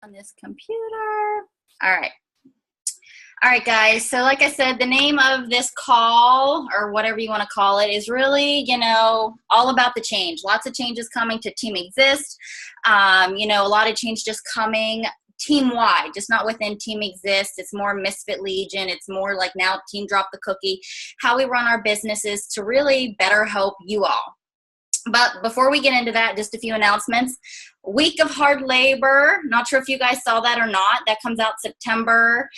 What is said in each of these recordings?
on this computer. All right. All right, guys. So like I said, the name of this call, or whatever you want to call it, is really, all about the change. Lots of changes coming to Team Exist. A lot of change just coming team-wide, just not within Team Exist. It's more Misfit Legion. It's more like now Team Drop the Cookie, how we run our businesses to really better help you all. But before we get into that, just a few announcements. Week of Hard Labor. Not sure if you guys saw that or not. That comes out September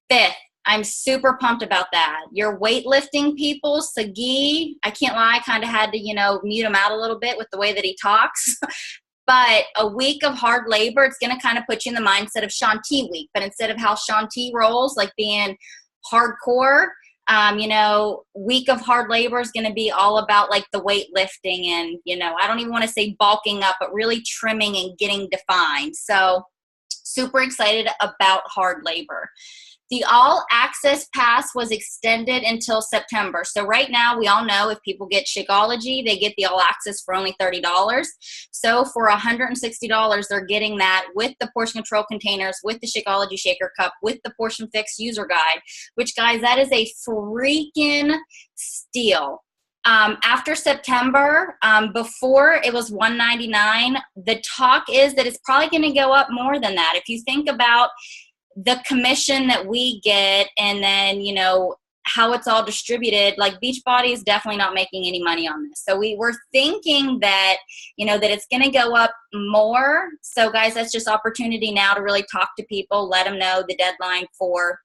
5th. I'm super pumped about that. Your weightlifting people, Sagi, I can't lie, I kind of had to, mute him out a little bit with the way that he talks. But a week of hard labor, it's going to kind of put you in the mindset of Shanti week. But instead of how Shanti rolls, like being hardcore, week of hard labor is going to be all about like the weightlifting and, I don't even want to say bulking up, but really trimming and getting defined. So super excited about hard labor. The All Access Pass was extended until September. So right now, we all know if people get Shakeology, they get the All Access for only $30. So for $160, they're getting that with the portion control containers, with the Shakeology shaker cup, with the Portion Fix user guide, which, guys, that is a freaking steal. After September, before it was $199, the talk is that it's probably going to go up more than that. If you think about the commission that we get and then, how it's all distributed, like Beachbody is definitely not making any money on this. So we were thinking that, that it's going to go up more. So guys, that's just opportunity now to really talk to people, let them know the deadline for,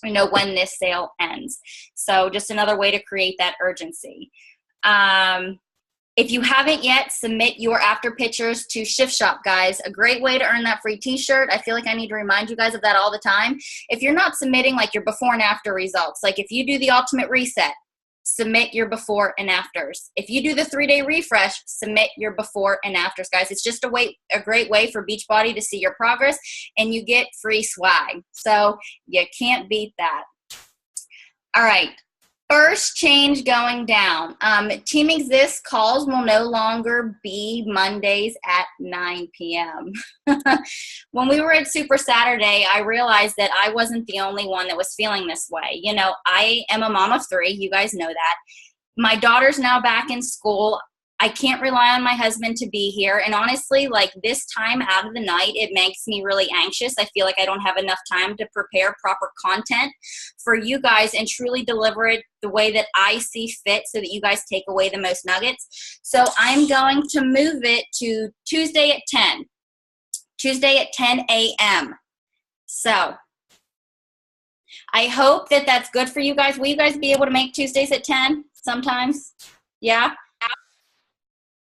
when this sale ends. So just another way to create that urgency. If you haven't yet, submit your after pictures to Shift Shop, guys. A great way to earn that free t-shirt. I feel like I need to remind you guys of that all the time. If you're not submitting like your before and after results, like if you do the ultimate reset, submit your before and afters. If you do the 3-day refresh, submit your before and afters, guys. It's just a great way for Beachbody to see your progress, and you get free swag. So you can't beat that. All right. First change going down. Team Exist calls will no longer be Mondays at 9 p.m. When we were at Super Saturday, I realized that I wasn't the only one that was feeling this way. I am a mom of 3. You guys know that. My daughter's now back in school. I can't rely on my husband to be here. And honestly, like this time out of the night, it makes me really anxious. I feel like I don't have enough time to prepare proper content for you guys and truly deliver it the way that I see fit so that you guys take away the most nuggets. So I'm going to move it to Tuesday at 10. Tuesday at 10 a.m. So I hope that that's good for you guys. Will you guys be able to make Tuesdays at 10 sometimes? Yeah?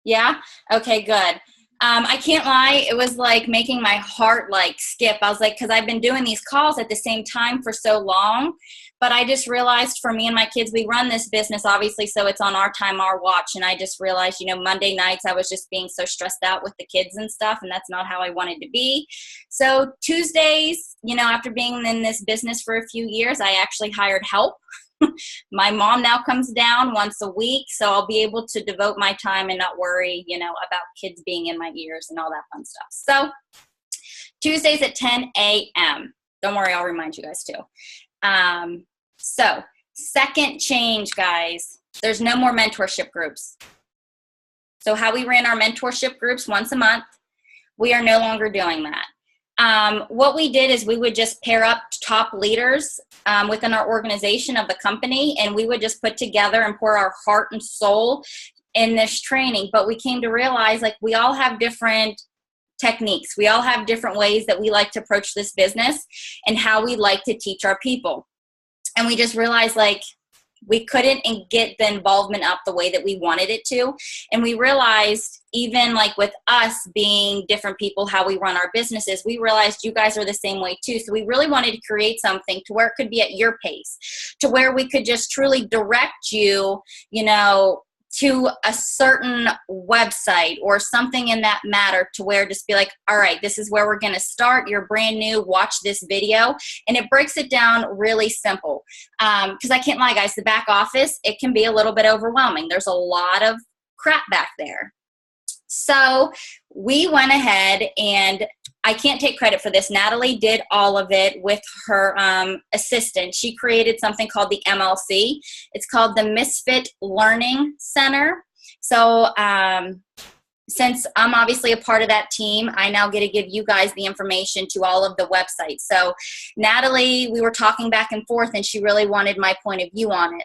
Yeah? Okay, good. I can't lie. It was like making my heart like skip. I was like, because I've been doing these calls at the same time for so long, but I just realized for me and my kids, we run this business obviously, so it's on our time, our watch. And I just realized, Monday nights I was just being so stressed out with the kids and stuff, and that's not how I wanted to be. So Tuesdays, after being in this business for a few years, I actually hired help. My mom now comes down once a week, so I'll be able to devote my time and not worry, about kids being in my ears and all that fun stuff. So Tuesdays at 10 a.m. Don't worry, I'll remind you guys too. So second change, guys, there's no more mentorship groups. So how we ran our mentorship groups once a month, we are no longer doing that. What we did is we would just pair up top leaders within our organization of the company, and we would just put together and pour our heart and soul in this training. But we came to realize, like, we all have different techniques. We all have different ways that we like to approach this business and how we like to teach our people. And we just realized, like, we couldn't get the involvement up the way that we wanted it to. And we realized, even like with us being different people, how we run our businesses, we realized you guys are the same way too. So we really wanted to create something to where it could be at your pace, to where we could just truly direct you, to a certain website or something in that matter, to where just be like, all right, this is where we're going to start. You're brand new. Watch this video. And it breaks it down really simple. Because I can't lie, guys, the back office, it can be a little bit overwhelming. There's a lot of crap back there. So we went ahead and I can't take credit for this. Natalie did all of it with her assistant. She created something called the MLC. It's called the Misfit Learning Center. So since I'm obviously a part of that team, I now get to give you guys the information to all of the websites. So Natalie, we were talking back and forth, and she really wanted my point of view on it.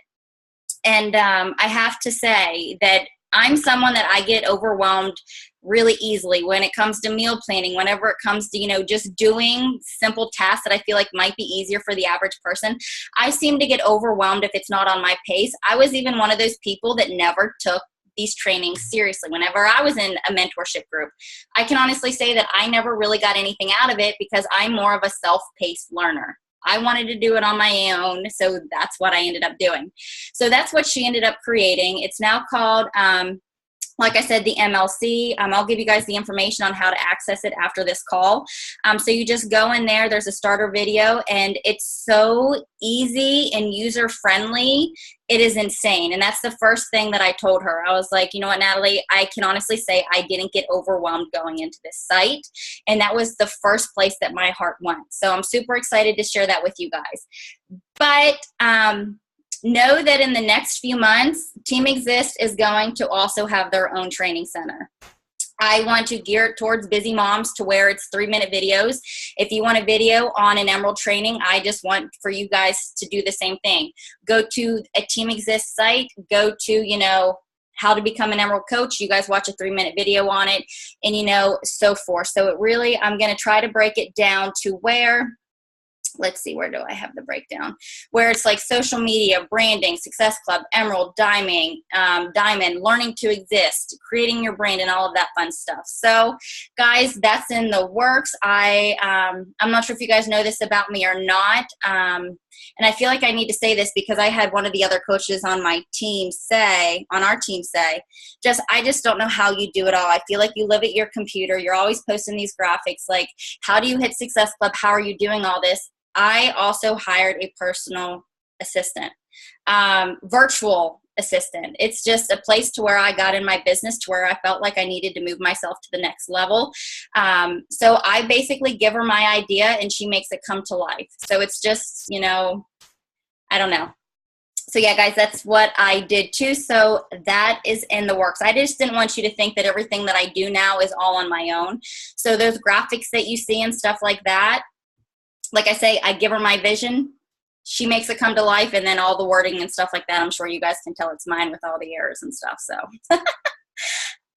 And I have to say that I'm someone that I get overwhelmed really easily when it comes to meal planning, whenever it comes to, you know, just doing simple tasks that I feel like might be easier for the average person. I seem to get overwhelmed if it's not on my pace. I was even one of those people that never took these trainings seriously. Whenever I was in a mentorship group, I can honestly say that I never really got anything out of it because I'm more of a self-paced learner. I wanted to do it on my own, so that's what I ended up doing. So that's what she ended up creating. It's now called, like I said, the MLC. I'll give you guys the information on how to access it after this call. So you just go in there, there's a starter video, and it's so easy and user-friendly. It is insane. And that's the first thing that I told her. I was like, you know what, Natalie, I can honestly say I didn't get overwhelmed going into this site. And that was the first place that my heart went. So I'm super excited to share that with you guys. But know that in the next few months, Team Exist is going to also have their own training center. I want to gear it towards busy moms to where it's 3-minute videos. If you want a video on an Emerald training, I just want for you guys to do the same thing. Go to a Team Exist site, go to, you know, how to become an Emerald coach. You guys watch a 3-minute video on it, and, you know, so forth. So it really, I'm going to try to break it down to where, let's see, where do I have the breakdown? Where it's like social media, branding, Success Club, Emerald, Diamond, learning to exist, creating your brand, and all of that fun stuff. So, guys, that's in the works. I'm not sure if you guys know this about me or not. And I feel like I need to say this because I had one of the other coaches on my team say, I just don't know how you do it all. I feel like you live at your computer. You're always posting these graphics. Like, how do you hit Success Club? How are you doing all this? I also hired a personal assistant, virtual assistant. It's just a place to where I got in my business to where I felt like I needed to move myself to the next level. So I basically give her my idea and she makes it come to life. So it's just, you know, I don't know. So yeah, guys, that's what I did too. So that is in the works. I just didn't want you to think that everything that I do now is all on my own. So those graphics that you see and stuff like that, like I say, I give her my vision. She makes it come to life, and then all the wording and stuff like that, I'm sure you guys can tell it's mine with all the errors and stuff. So,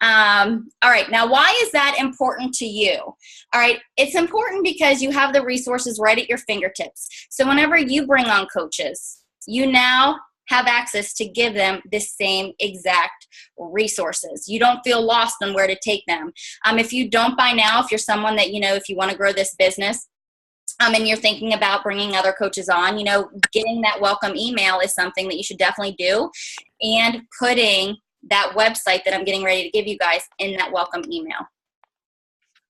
all right. Now, why is that important to you? All right. It's important because you have the resources right at your fingertips. So whenever you bring on coaches, you now have access to give them the same exact resources. You don't feel lost on where to take them. If you don't by now, if you're someone that, you know, if you want to grow this business, and you're thinking about bringing other coaches on, you know, getting that welcome email is something that you should definitely do, and putting that website that I'm getting ready to give you guys in that welcome email.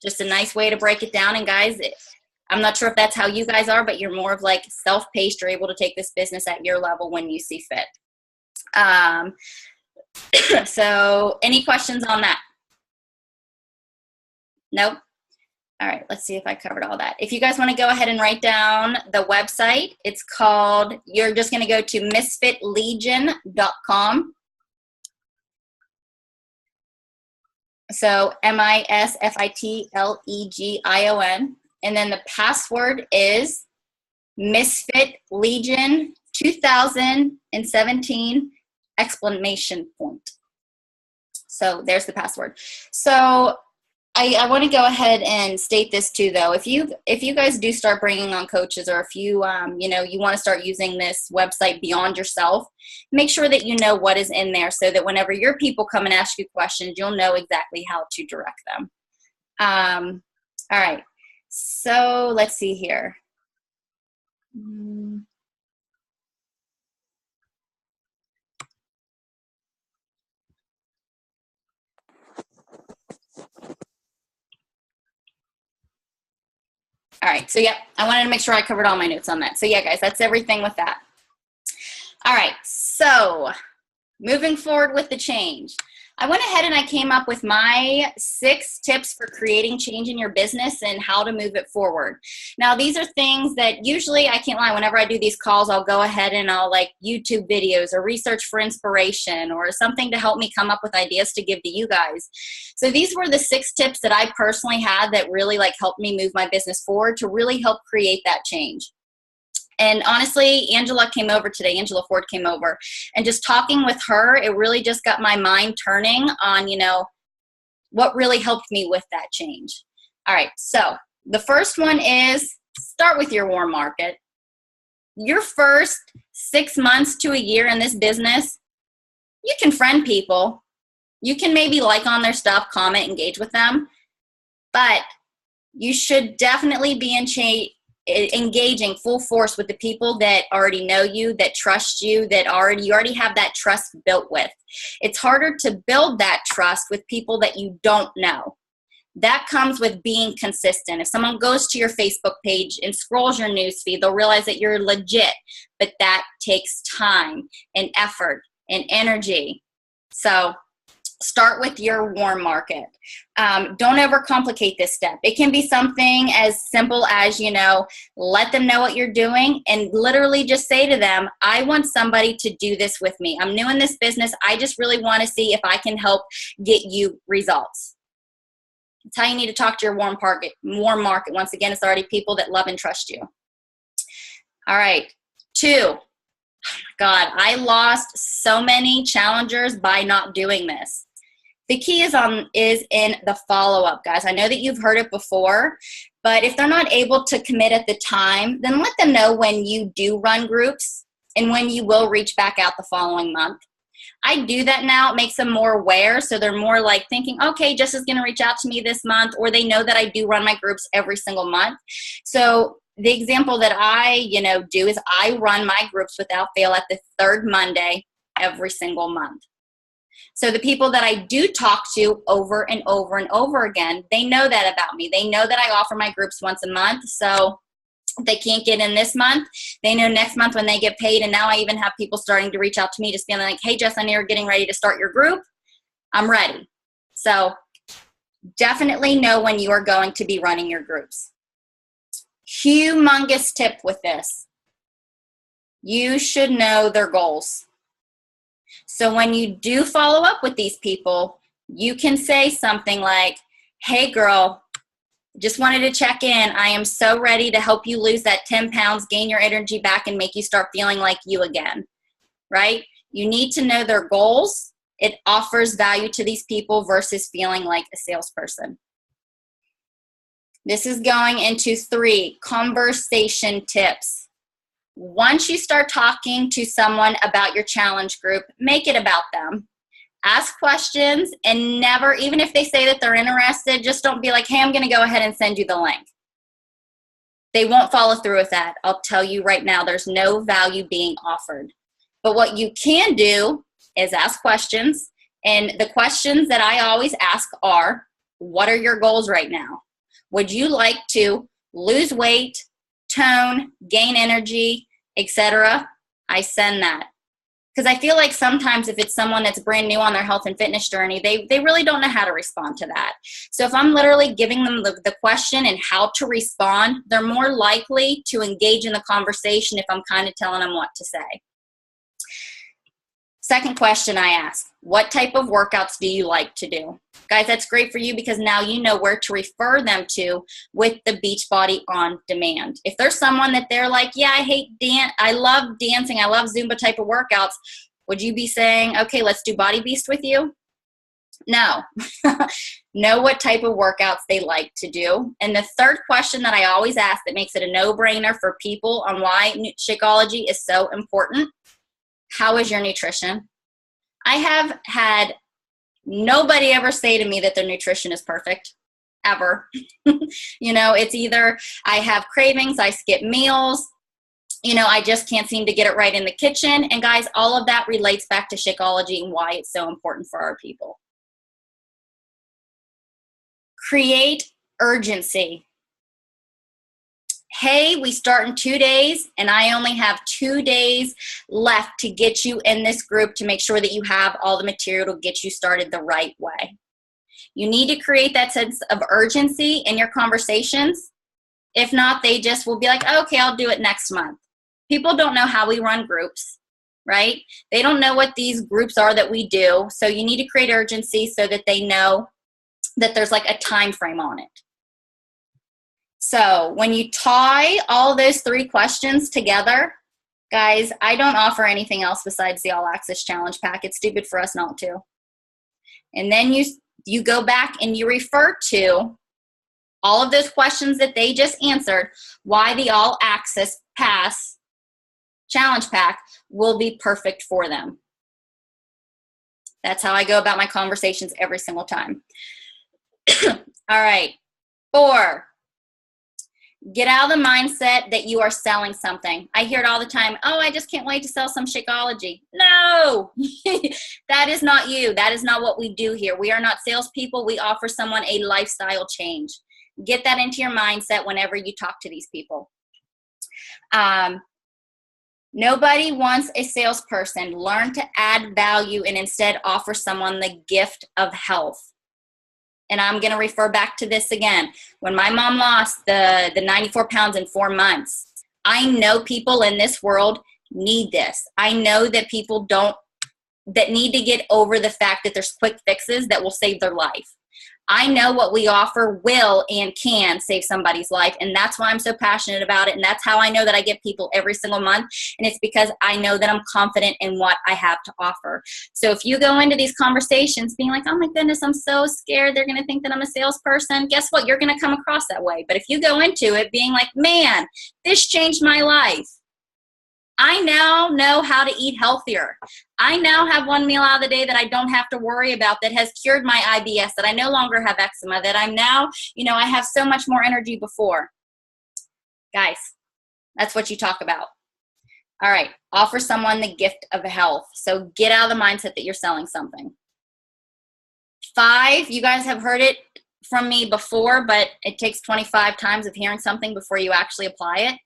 Just a nice way to break it down. And guys, I'm not sure if that's how you guys are, but you're more of like self-paced. You're able to take this business at your level when you see fit. So any questions on that? Nope. All right, let's see if I covered all that. If you guys want to go ahead and write down the website, it's called, you're just going to go to misfitlegion.com. So MISFITLEGION. And then the password is Misfit Legion 2017 ! So there's the password. So I want to go ahead and state this too, though. If you guys do start bringing on coaches, or if you you know, you want to start using this website beyond yourself, make sure that you know what is in there, so that whenever your people come and ask you questions, you'll know exactly how to direct them. All right. So let's see here. All right, so yeah, I wanted to make sure I covered all my notes on that. So yeah, guys, that's everything with that. All right, so moving forward with the change. I went ahead and I came up with my 6 tips for creating change in your business and how to move it forward. Now, these are things that usually, I can't lie, whenever I do these calls, I'll go ahead and I'll like YouTube videos or research for inspiration or something to help me come up with ideas to give to you guys. So these were the 6 tips that I personally had that really like helped me move my business forward to really help create that change. And honestly, Angela Ford came over, and just talking with her, it really just got my mind turning on, what really helped me with that change. All right, so the first one is start with your warm market. Your first 6 months to a year in this business, you can friend people. You can maybe like on their stuff, comment, engage with them, but you should definitely be engaging full force with the people that already know you, that trust you, that you already have that trust built with. It's harder to build that trust with people that you don't know. That comes with being consistent. If someone goes to your Facebook page and scrolls your newsfeed, they'll realize that you're legit, but that takes time and effort and energy. So start with your warm market. Don't overcomplicate this step. It can be something as simple as, let them know what you're doing and literally just say to them, I want somebody to do this with me. I'm new in this business. I just really want to see if I can help get you results. That's how you need to talk to your warm market. Once again, it's already people that love and trust you. All right. 2. God, I lost so many challengers by not doing this. The key is in the follow-up, guys. I know that you've heard it before, but if they're not able to commit at the time, then let them know when you do run groups and when you will reach back out the following month. I do that now. It makes them more aware, so they're more like thinking, okay, Jess is going to reach out to me this month, or they know that I do run my groups every single month. So the example that I, do is I run my groups without fail at the 3rd Monday every single month. So the people that I do talk to over and over and over again, they know that about me. They know that I offer my groups once a month. So if they can't get in this month, they know next month when they get paid. And now I even have people starting to reach out to me just being like, hey, Jess, I know you're getting ready to start your group. I'm ready. So definitely know when you are going to be running your groups. Humongous tip with this. You should know their goals. So when you do follow up with these people, you can say something like, hey girl, just wanted to check in. I am so ready to help you lose that 10 pounds, gain your energy back, and make you start feeling like you again, right? You need to know their goals. It offers value to these people versus feeling like a salesperson. This is going into 3 conversation tips. Once you start talking to someone about your challenge group, make it about them. Ask questions and never, even if they say that they're interested, just don't be like, hey, I'm going to go ahead and send you the link. They won't follow through with that. I'll tell you right now, there's no value being offered. But what you can do is ask questions. And the questions that I always ask are, what are your goals right now? Would you like to lose weight, tone, gain energy, etc.? I send that. Because I feel like sometimes if it's someone that's brand new on their health and fitness journey, they really don't know how to respond to that. So if I'm literally giving them the question and how to respond, they're more likely to engage in the conversation if I'm kind of telling them what to say. Second question I ask, what type of workouts do you like to do? Guys, that's great for you because now you know where to refer them to with the Beachbody On Demand. If there's someone that they're like, yeah, I love dancing, I love Zumba type of workouts, would you be saying, okay, let's do Body Beast with you? No. Know what type of workouts they like to do. And the third question that I always ask that makes it a no-brainer for people on why Shakeology is so important, how is your nutrition? I have had nobody ever say to me that their nutrition is perfect, ever. It's either I have cravings, I skip meals, I just can't seem to get it right in the kitchen. And guys, all of that relates back to Shakeology and why it's so important for our people. Create urgency. hey, we start in 2 days and I only have 2 days left to get you in this group to make sure that you have all the material to get you started the right way. You need to create that sense of urgency in your conversations. If not, they just will be like, okay, I'll do it next month. People don't know how we run groups, right? They don't know what these groups are that we do. So you need to create urgency so that they know that there's like a time frame on it. So when you tie all those 3 questions together, guys, I don't offer anything else besides the All Access Challenge Pack. It's stupid for us not to. And then you go back and you refer to all of those questions that they just answered, why the All Access Pass Challenge Pack will be perfect for them. That's how I go about my conversations every single time. All right. 4, get out of the mindset that you are selling something. I hear it all the time. Oh, I just can't wait to sell some Shakeology. No, that is not you. That is not what we do here. We are not salespeople. We offer someone a lifestyle change. Get that into your mindset whenever you talk to these people. Nobody wants a salesperson. Learn to add value and instead offer someone the gift of health. And I'm going to refer back to this again. When my mom lost the 94 pounds in 4 months, I know people in this world need this. I know that people that need to get over the fact that there's quick fixes that will save their life. I know what we offer will and can save somebody's life, and that's why I'm so passionate about it, and that's how I know that I get people every single month, and it's because I know that I'm confident in what I have to offer. So if you go into these conversations being like, oh my goodness, I'm so scared they're going to think that I'm a salesperson, guess what? You're going to come across that way. But if you go into it being like, man, this changed my life. I now know how to eat healthier. I now have one meal out of the day that I don't have to worry about, that has cured my IBS, that I no longer have eczema, that I'm now, I have so much more energy before. Guys, that's what you talk about. All right, offer someone the gift of health. So get out of the mindset that you're selling something. 5, you guys have heard it from me before, but it takes 25 times of hearing something before you actually apply it.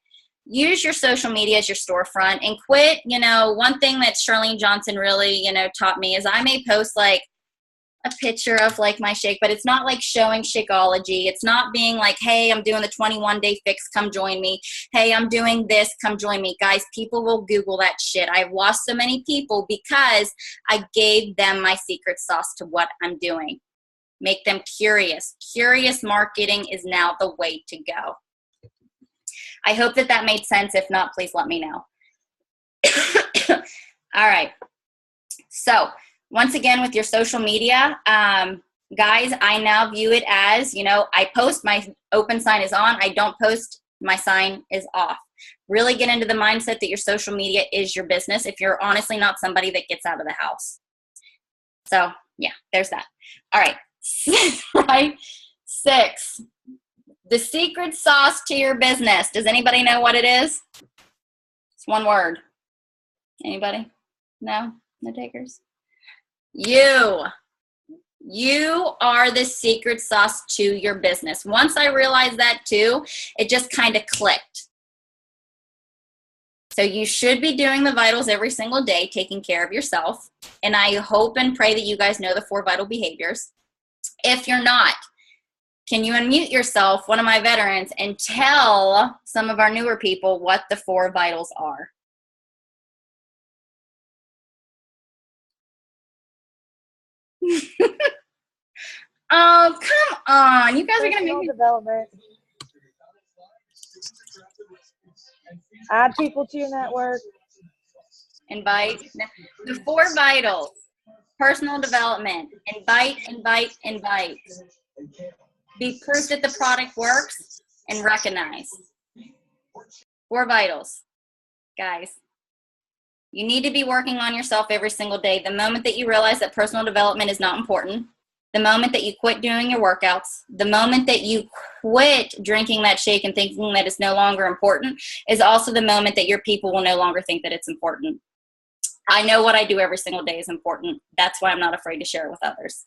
Use your social media as your storefront and quit. One thing that Charlene Johnson really, taught me is I may post like a picture of like my shake, but it's not like showing Shakeology. It's not being like, hey, I'm doing the 21-day fix, come join me. Hey, I'm doing this, come join me. Guys, people will Google that shit. I've lost so many people because I gave them my secret sauce to what I'm doing. Make them curious. Curious marketing is now the way to go. I hope that made sense. If not, please let me know. All right. So once again, with your social media, guys, I now view it as, I post, my open sign is on. I don't post, my sign is off. Really get into the mindset that your social media is your business if you're honestly not somebody that gets out of the house. So yeah, there's that. All right. Right. 6. The secret sauce to your business. Does anybody know what it is? It's one word. Anybody? No? No takers? You. You are the secret sauce to your business. Once I realized that too, it just kind of clicked. So you should be doing the vitals every single day, taking care of yourself. And I hope and pray that you guys know the 4 vital behaviors. If you're not, can you unmute yourself, one of my veterans, and tell some of our newer people what the 4 vitals are? Oh, come on. You guys are going to make me... development. Add people to your network. Invite. The 4 vitals. Personal development. Invite, invite, invite. Be proof that the product works and recognize. 4 vitals. Guys, you need to be working on yourself every single day. The moment that you realize that personal development is not important, the moment that you quit doing your workouts, the moment that you quit drinking that shake and thinking that it's no longer important, is also the moment that your people will no longer think that it's important. I know what I do every single day is important. That's why I'm not afraid to share it with others.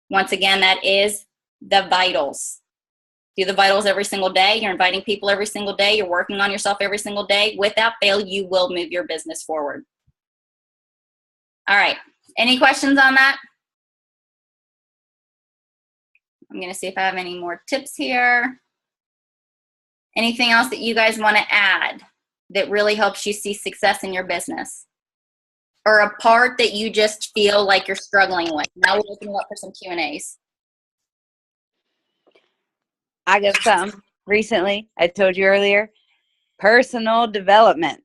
Once again, that is the vitals. Do the vitals every single day. You're inviting people every single day. You're working on yourself every single day. Without fail, you will move your business forward. All right. Any questions on that? I'm going to see if I have any more tips here. Anything else that you guys want to add that really helps you see success in your business? Or a part that you just feel like you're struggling with? Now we're opening up for some Q&As. I got some recently. I told you earlier. Personal development.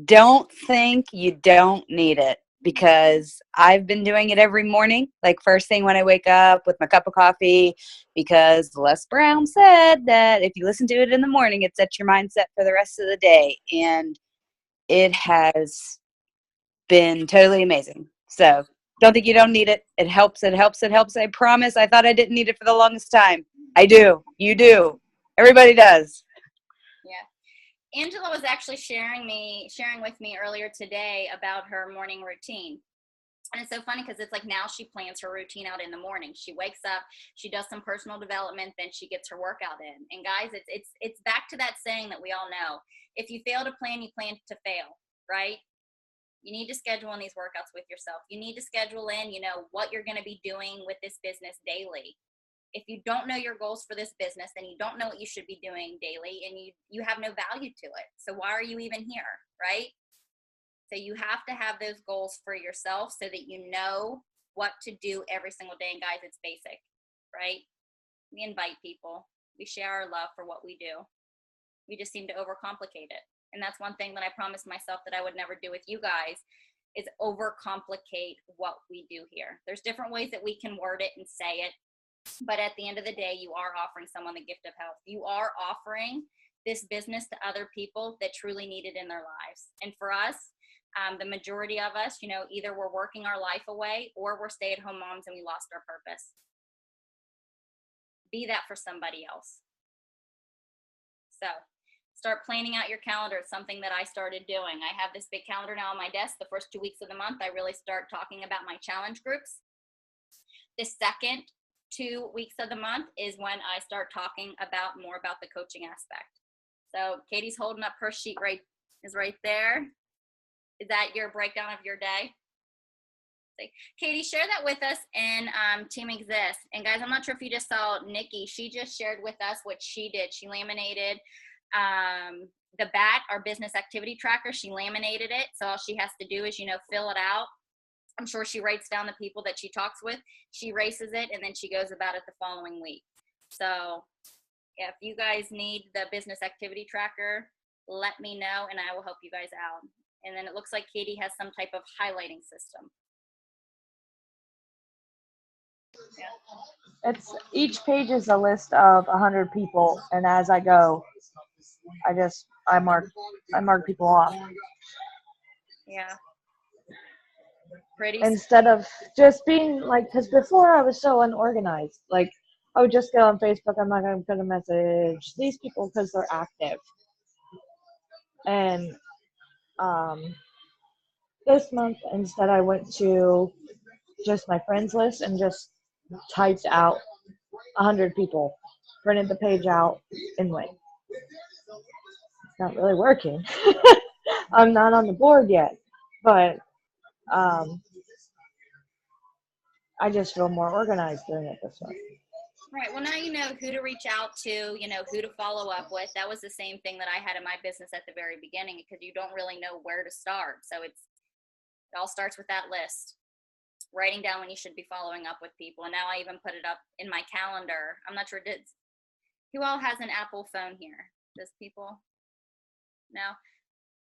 Don't think you don't need it, because I've been doing it every morning, like first thing when I wake up with my cup of coffee, because Les Brown said that if you listen to it in the morning, it sets your mindset for the rest of the day. And it has been totally amazing. So don't think you don't need it. It helps. It helps. It helps. I promise. I thought I didn't need it for the longest time. I do. You do. Everybody does. Yeah. Angela was actually sharing with me earlier today about her morning routine. And it's so funny because it's like now she plans her routine out in the morning. She wakes up, she does some personal development, then she gets her workout in. And guys, it's back to that saying that we all know. If you fail to plan, you plan to fail, right? You need to schedule in these workouts with yourself. You need to schedule in, what you're going to be doing with this business daily. If you don't know your goals for this business, then you don't know what you should be doing daily, and you have no value to it. So why are you even here, right? So you have to have those goals for yourself so that you know what to do every single day. And guys, it's basic, right? We invite people. We share our love for what we do. We just seem to overcomplicate it. And that's one thing that I promised myself that I would never do with you guys, is overcomplicate what we do here. There's different ways that we can word it and say it. But at the end of the day, you are offering someone the gift of health. You are offering this business to other people that truly need it in their lives. And for us, the majority of us, either we're working our life away or we're stay-at-home moms and we lost our purpose. Be that for somebody else. So start planning out your calendar. It's something that I started doing. I have this big calendar now on my desk. The first 2 weeks of the month, I really start talking about my challenge groups. The second 2 weeks of the month is when I start talking more about the coaching aspect. So Katie's holding up her sheet right there. Is that your breakdown of your day? Katie, share that with us in Team Exist. And guys, I'm not sure if you just saw Nikki. She just shared with us what she did. She laminated the BAT, our business activity tracker. She laminated it. So all she has to do is, fill it out. I'm sure she writes down the people that she talks with. She erases it, and then she goes about it the following week. So yeah, if you guys need the business activity tracker, let me know, and I will help you guys out. And then it looks like Katie has some type of highlighting system. Yeah. It's each page is a list of 100 people, and as I go, I mark people off. Yeah. Pretty. Instead of just being like, because before I was so unorganized, like I would just get on Facebook. I'm not going to message these people because they're active. And this month, instead, I went to just my friends list and just typed out 100 people, printed the page out, and went. It's not really working. I'm not on the board yet, but I just feel more organized doing it this way. Right. Well, now you know who to reach out to, who to follow up with. That was the same thing that I had in my business at the very beginning, because you don't really know where to start. So it all starts with that list, writing down when you should be following up with people. And now I even put it up in my calendar. I'm not sure who all has an Apple phone here? Does people? No.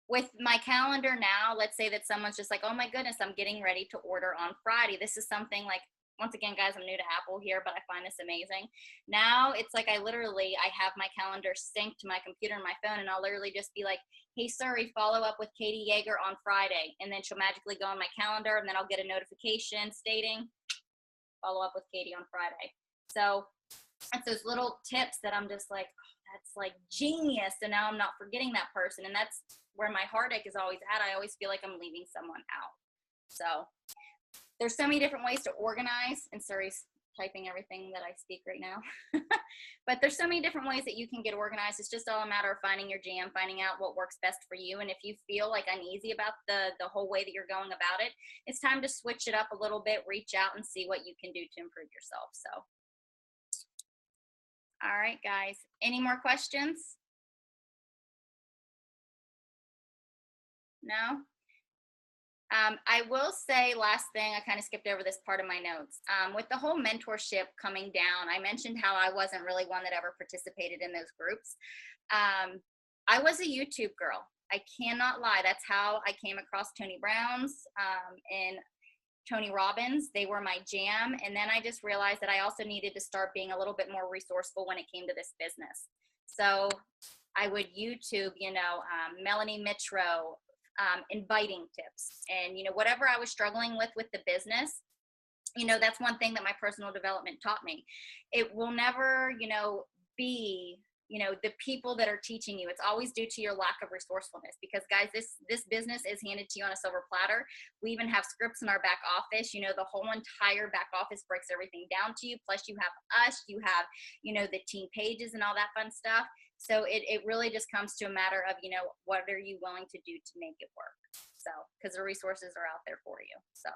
With my calendar now, let's say that someone's just like, oh my goodness, I'm getting ready to order on Friday. This is something like, once again, guys, I'm new to Apple here, but I find this amazing. Now it's like I have my calendar synced to my computer and my phone, and I'll literally just be like, hey, Suri, follow up with Katie Yeager on Friday. And then she'll magically go on my calendar, and then I'll get a notification stating, follow up with Katie on Friday. So it's those little tips that I'm just like, oh, that's like genius. And now I'm not forgetting that person. And that's where my heartache is always at. I always feel like I'm leaving someone out. So there's so many different ways to organize, and Suri's typing everything that I speak right now. But there's so many different ways that you can get organized. It's just all a matter of finding your jam, finding out what works best for you. And if you feel like uneasy about the whole way that you're going about it, it's time to switch it up a little bit, reach out and see what you can do to improve yourself. So, all right, guys, any more questions? No? I will say, last thing, I kind of skipped over this part of my notes. With the whole mentorship coming down, I mentioned how I wasn't really one that ever participated in those groups. I was a YouTube girl. I cannot lie. That's how I came across Tony Brown's and Tony Robbins. They were my jam. And then I just realized that I also needed to start being a little bit more resourceful when it came to this business. So I would YouTube, Melanie Mitro, inviting tips, and whatever I was struggling with the business, that's one thing that my personal development taught me. It will never be the people that are teaching you. It's always due to your lack of resourcefulness, because guys, this business is handed to you on a silver platter. We even have scripts in our back office. The whole entire back office breaks everything down to you, plus you have us, you have the team pages and all that fun stuff. So it really just comes to a matter of, what are you willing to do to make it work? So, because the resources are out there for you. So,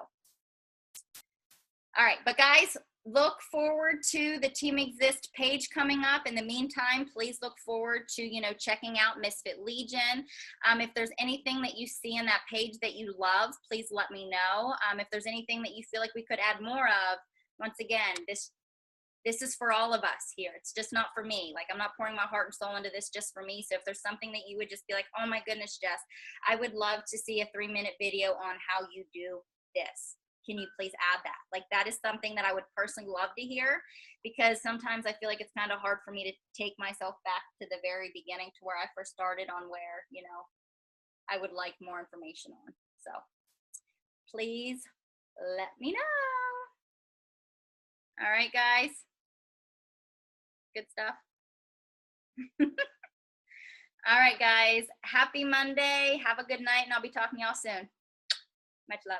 all right. But guys, look forward to the Team Exist page coming up. In the meantime, please look forward to, checking out Misfit Legion. If there's anything that you see in that page that you love, please let me know. If there's anything that you feel like we could add more of, once again, this is for all of us here. It's just not for me. Like, I'm not pouring my heart and soul into this just for me. So if there's something that you would just be like, oh my goodness, Jess, I would love to see a 3-minute video on how you do this. Can you please add that? Like, that is something that I would personally love to hear, because sometimes I feel like it's kind of hard for me to take myself back to the very beginning, to where I first started, on where, I would like more information on. So please let me know. All right, guys. Good stuff. All right, guys. Happy Monday. Have a good night, and I'll be talking to y'all soon. Much love.